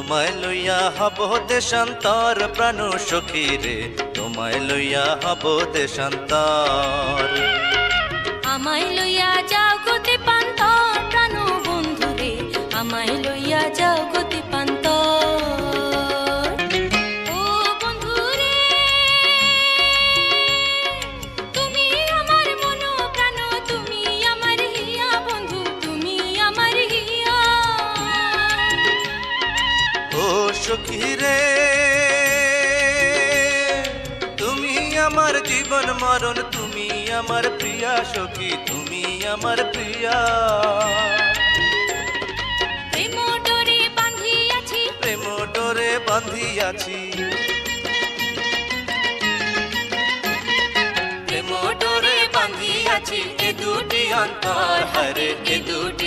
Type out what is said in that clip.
তোমায় লইয়া হব দেশান্তর প্রাণ সখী রে, তোমায় লইয়া হব দেশান্তর। আমায় লইয়া যাও গতি পান্তর প্রাণ বন্ধু রে, আমায় লইয়া যাও গতি পান্তর। ও বন্ধু রে, তুমি আমার মন প্রাণ, তুমি আমার হিয়া বন্ধু, তুমি আমার হিয়া। ও সখী রে, তুমি আমার জীবন মরণ, তুমি আমার প্রিয়া সখী, তুমি আমার প্রিয়া। প্রেম ডোরে বাঁধিয়াছি, প্রেম ডোরে বাঁধিয়াছি, প্রেম ডোরে বাঁধিয়াছি, এ দুটি অন্তর, হরে এ দুটি